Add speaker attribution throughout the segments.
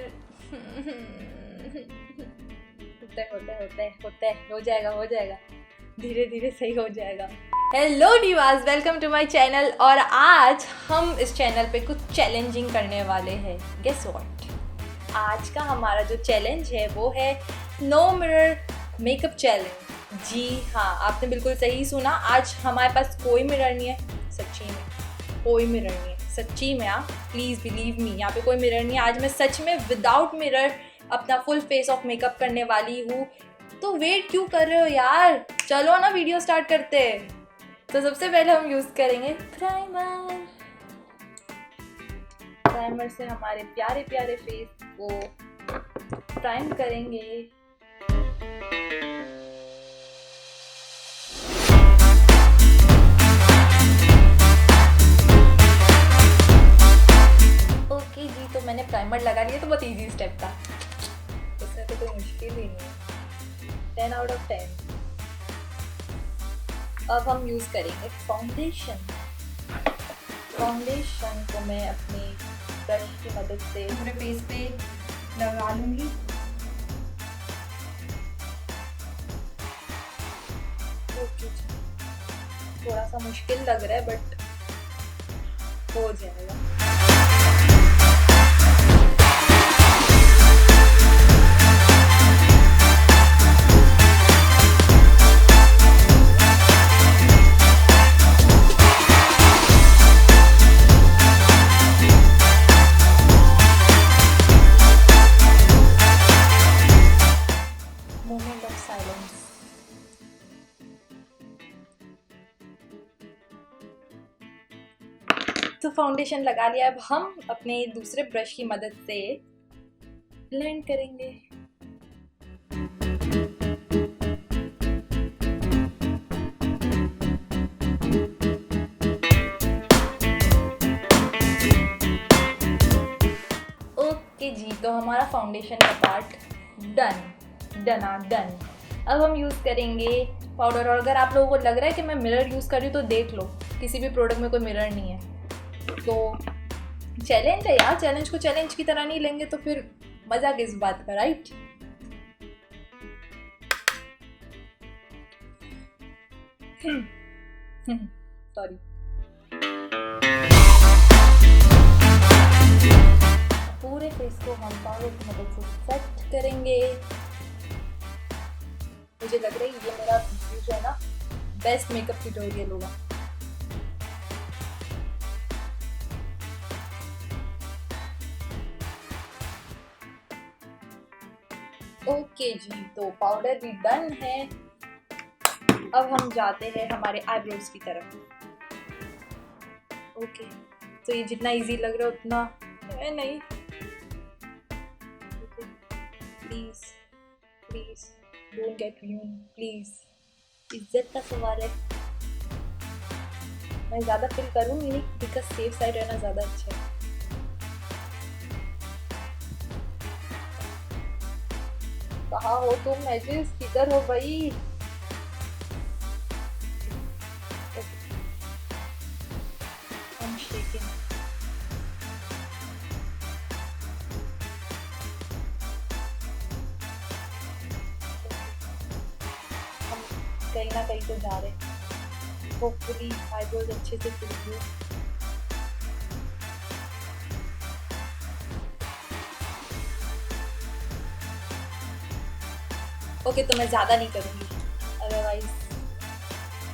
Speaker 1: यार। होता है, हो जाएगा, धीरे धीरे सही हो जाएगा। Hello divas, welcome to my channel. और आज हम इस चैनल पे कुछ चैलेंजिंग करने वाले हैं। Guess what? आज का हमारा जो चैलेंज है वो है नो मिरर मेकअप चैलेंज। जी हाँ, आपने बिल्कुल सही सुना। आज हमारे पास कोई मिरर नहीं है, सच्ची में कोई मिरर नहीं है, सच्ची में। आप प्लीज़ बिलीव मी, यहाँ पे कोई मिरर नहीं है। आज मैं सच में विदाउट मिरर अपना फुल फेस ऑफ मेकअप करने वाली हूँ। तो वेट क्यों कर रहे हो यार, चलो ना वीडियो स्टार्ट करते हैं। तो सबसे पहले हम यूज़ करेंगे प्राइमर। प्राइमर से हमारे प्यारे प्यारे फेस को प्राइम करेंगे। ओके जी, तो मैंने प्राइमर लगा लिया। तो बहुत इजी स्टेप था, उसमें तो कोई मुश्किल ही नहीं है। 10 आउट ऑफ 10। अब हम यूज़ करेंगे फाउंडेशन। फाउंडेशन को मैं अपनी ब्रश की मदद से पूरे फेस पे लगा लूँगी। ओके, थोड़ा सा मुश्किल लग रहा है बट हो जाएगा। Moment of silence. तो फाउंडेशन लगा लिया। अब हम अपने दूसरे ब्रश की मदद से ब्लेंड करेंगे। ओके जी, तो हमारा फाउंडेशन का पार्ट डन। अब हम यूज़ करेंगे पाउडर। और अगर आप लोगों को लग रहा है कि मैं मिरर यूज़ कर रही हूँ तो देख लो, किसी भी प्रोडक्ट में कोई मिरर नहीं है। तो चैलेंज है यार, चैलेंज को चैलेंज की तरह नहीं लेंगे तो फिर मजा किस बात का, राइट? सॉरी। पूरे फेस को हम पाउडर की मदद से सेट करेंगे। मुझे लग रहा है ये मेरा जो है ना बेस्ट मेकअप ट्यूटोरियल होगा। ओके जी, तो पाउडर भी डन है। अब हम जाते हैं हमारे आईब्रोज की तरफ। ओके, तो ये जितना इजी लग रहा है उतना है नहीं। Please please don't get ruined, please. इज्जत का सवाल है। मैं ज़्यादा फिल करूँगी नहीं, बिकॉज सेफ साइड रहना ज़्यादा अच्छा है। कहाँ हो तुम मैजिस, किधर हो भाई? I'm shaking. हम कहीं ना कहीं तो जा रहे हैं। होपफुली आईब्रोज अच्छे से फिल हुए। ओके, तो मैं ज़्यादा नहीं करूँगी, अदरवाइज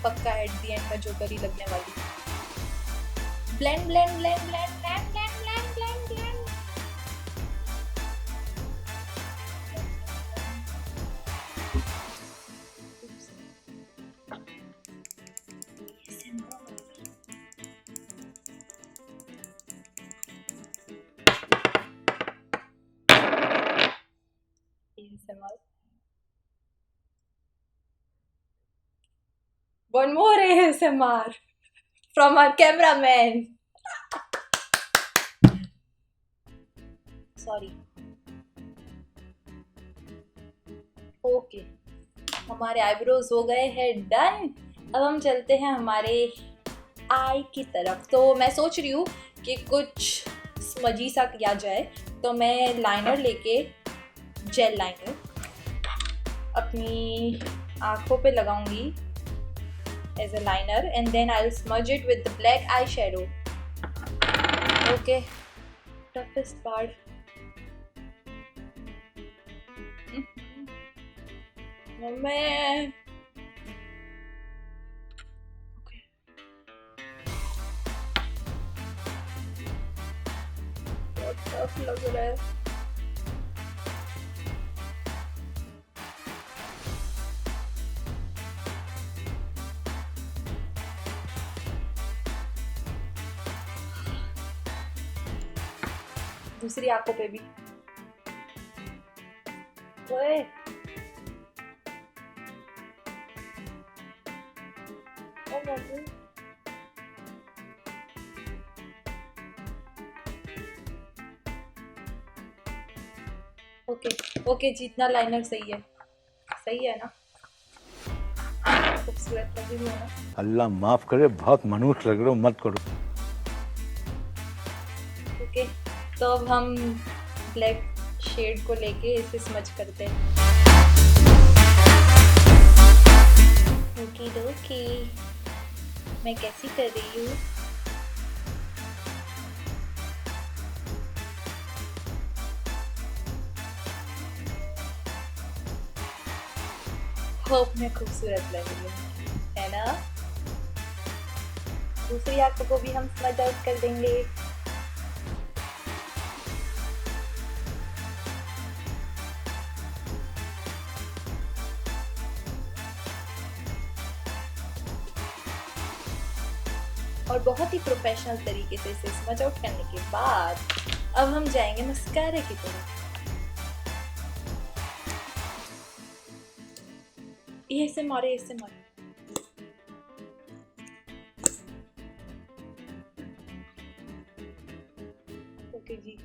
Speaker 1: पक्का एट दी एंड में जोकर ही लगने वाली। Blend blend blend blend blend blend blend blend. One more ASMR from our cameraman. Sorry. Okay, हमारे आईब्रोज हो गए हैं डन। अब हम चलते हैं हमारे आई की तरफ। तो मैं सोच रही हूँ कि कुछ स्मजी सा किया जाए। तो मैं लाइनर लेके, जेल लाइनर अपनी आँखों पे लगाऊंगी as a liner, and then I will smudge it with the black eye shadow. Okay, toughest part. मैं बहुत टफ लग रहा है. दूसरी आंखों पे भी. ओए ओ मम्मी, ओके ओके जी, इतना लाइनर सही है ना? खूबसूरत लग रही है ना?
Speaker 2: अल्लाह माफ करे, बहुत मनुष्य लग रहे हो, मत करो.
Speaker 1: ओके, तो अब हम ब्लैक शेड को लेके इसे स्मच करते हैं. ओके डोकी, मैं कैसी कर रही हूँ? होप मैं खूबसूरत लग रही हूँ, है ना? दूसरी आंखों को भी हम स्मच आउट कर देंगे. और बहुत ही प्रोफेशनल तरीके से इसे स्मच आउट करने के बाद अब हम जाएंगे मस्कारा की तरफ. ये इससे मारे. ओके जी,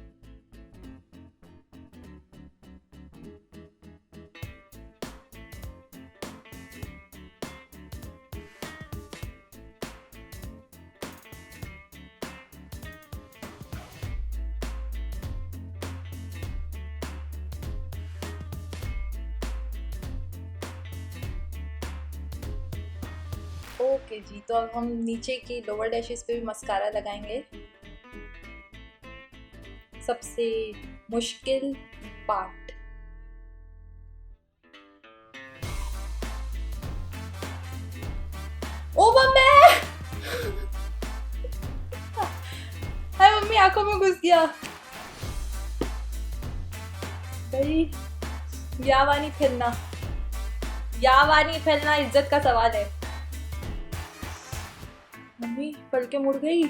Speaker 1: ओके जी. तो अब हम नीचे की लोअर लैशेस पे भी मस्कारा लगाएंगे. सबसे मुश्किल पार्ट. ओ मम्मी, हाय मम्मी, आंखों में घुस गया भाई. यावानी फैलना इज्जत का सवाल है. मम्मी पलके मुड़ गई.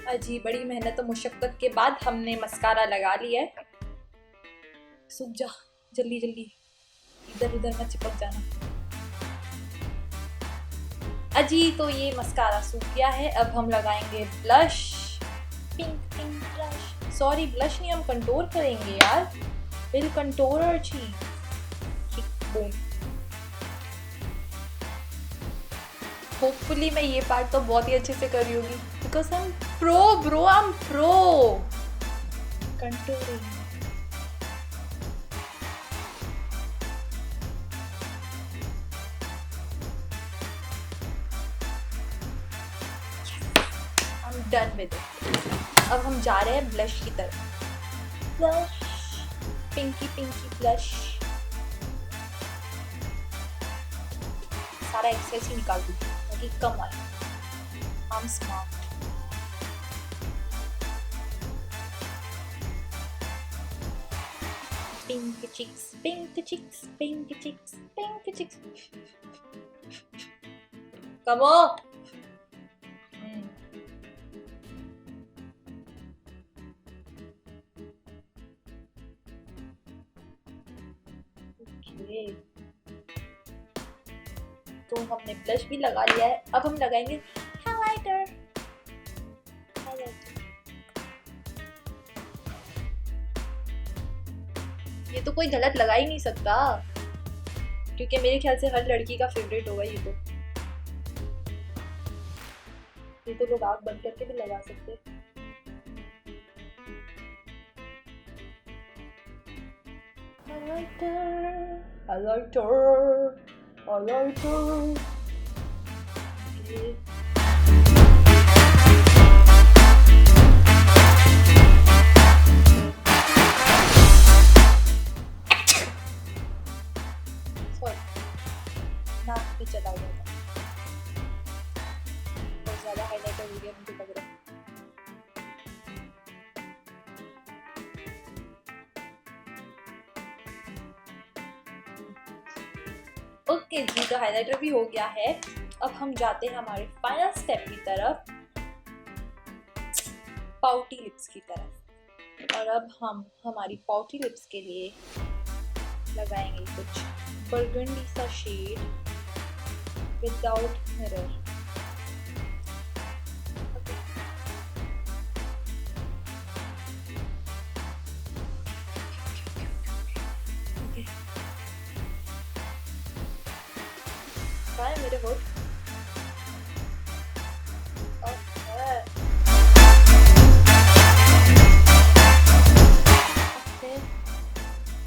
Speaker 1: अजी, बड़ी मेहनत और मुशक्कत के बाद हमने मस्कारा लगा लिया है. सूख जा जल्दी, इधर उधर मत चिपक जाना. अजी, तो ये मस्कारा सूख गया है. अब हम लगाएंगे blush. Pink blush. Sorry, blush नहीं, हम कंटूर करेंगे यार. विल कंटूरर चीज. होपफुली मैं ये पार्ट तो बहुत ही अच्छे से कर रही होगी, because I am pro. Contouring. Done with it. अब हम जा रहे हैं ब्लश की तरफ. Blush, pinky blush. सारा एक्सेस ही निकाल दूँ ताकि कम आए. I'm smart. Pink cheeks. Come on. Okay. तो हमने ब्लश भी लगा लिया है. अब हम लगाएंगे हाइलाइटर. ये तो तो कोई गलत लगा ही नहीं सकता, क्योंकि मेरे ख्याल से हर लड़की का फेवरेट होगा ये तो लोग आँख बंद करके भी लगा सकते। I like her. Okay. नाक पे चला गया था, बहुत ज़्यादा हाईलाइटर हो गया मुझे लग रहा है। ओके जी, तो हाईलाइटर भी हो गया है। अब हम जाते हैं हमारे फाइनल स्टेप की तरफ, पाउटी लिप्स की तरफ। और अब हम हमारी पाउटी लिप्स के लिए लगाएंगे कुछ बर्गंडी सा शेड विदाउट मिरर। Kaya मेरे होठ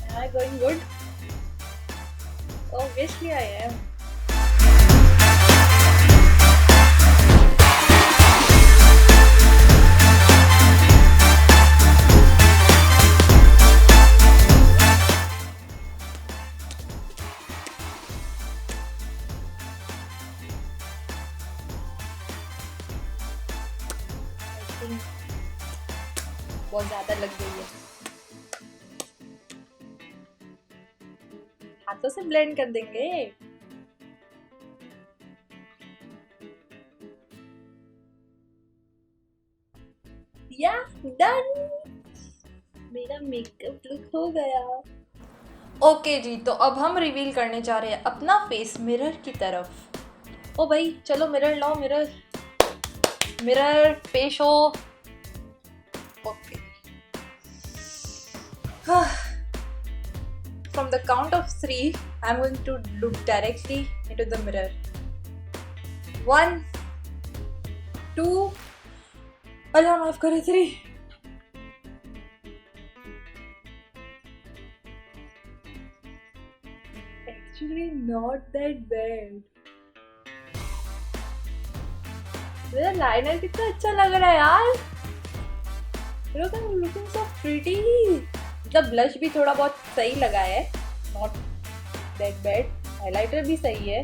Speaker 1: Am I going good? Obviously I am. बहुत ज्यादा लग गई है, हाथों से ब्लेंड कर देंगे। या डन, मेरा मेकअप लुक हो गया। ओके जी, तो अब हम रिवील करने जा रहे हैं अपना फेस मिरर की तरफ। ओ भाई चलो मिरर लाओ, मिरर पेश हो। Okay, from the count of 3 I'm going to look directly into the mirror. 1 2 अल्लाह माफ करे 3। Actually not that bad. मेरा लाइनर कितना अच्छा लग रहा है यार। Look, I'm looking so pretty. मतलब ब्लश भी थोड़ा बहुत सही लगा है, नॉट दैट बैड। हाइलाइटर भी सही है,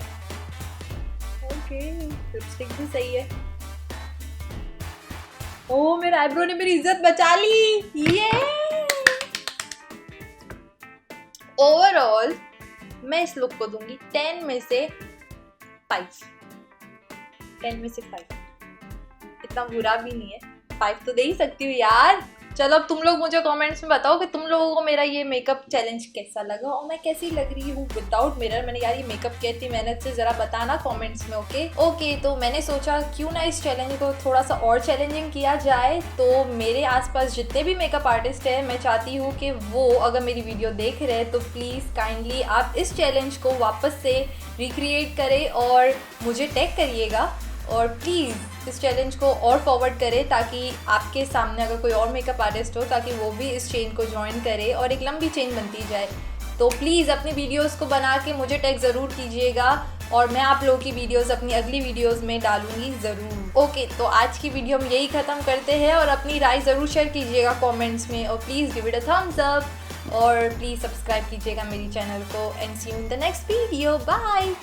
Speaker 1: ओके, लिपस्टिक भी सही है। ओ मेरे आईब्रो ने मेरी इज्जत बचा ली। ये ओवरऑल मैं इस लुक को दूंगी 10 में से 5। 10 में से 5 इतना बुरा भी नहीं है, 5 तो दे ही सकती हूँ यार। चलो अब तुम लोग मुझे कमेंट्स में बताओ कि तुम लोगों को मेरा ये मेकअप चैलेंज कैसा लगा और मैं कैसी लग रही हूँ विदाउट मिरर। मैंने यार ये मेकअप किया इतनी मेहनत से, जरा बताना कमेंट्स में। ओके, तो मैंने सोचा क्यों ना इस चैलेंज को थोड़ा सा और चैलेंजिंग किया जाए। तो मेरे आसपास जितने भी मेकअप आर्टिस्ट हैं, मैं चाहती हूँ कि वो अगर मेरी वीडियो देख रहे हैं तो प्लीज़ काइंडली आप इस चैलेंज को वापस से रिक्रिएट करें और मुझे टैग करिएगा। और प्लीज़ इस चैलेंज को और फॉरवर्ड करें ताकि आपके सामने अगर कोई और मेकअप आर्टिस्ट हो ताकि वो भी इस चेन को ज्वाइन करे और एक लंबी चेन बनती जाए। तो प्लीज़ अपनी वीडियोस को बना के मुझे टैग ज़रूर कीजिएगा और मैं आप लोगों की वीडियोस अपनी अगली वीडियोस में डालूंगी ज़रूर। ओके, तो आज की वीडियो हम यही ख़त्म करते हैं और अपनी राय ज़रूर शेयर कीजिएगा कमेंट्स में और please give it a thumbs up और प्लीज़ सब्सक्राइब कीजिएगा मेरी चैनल को and see you in the next video. Bye.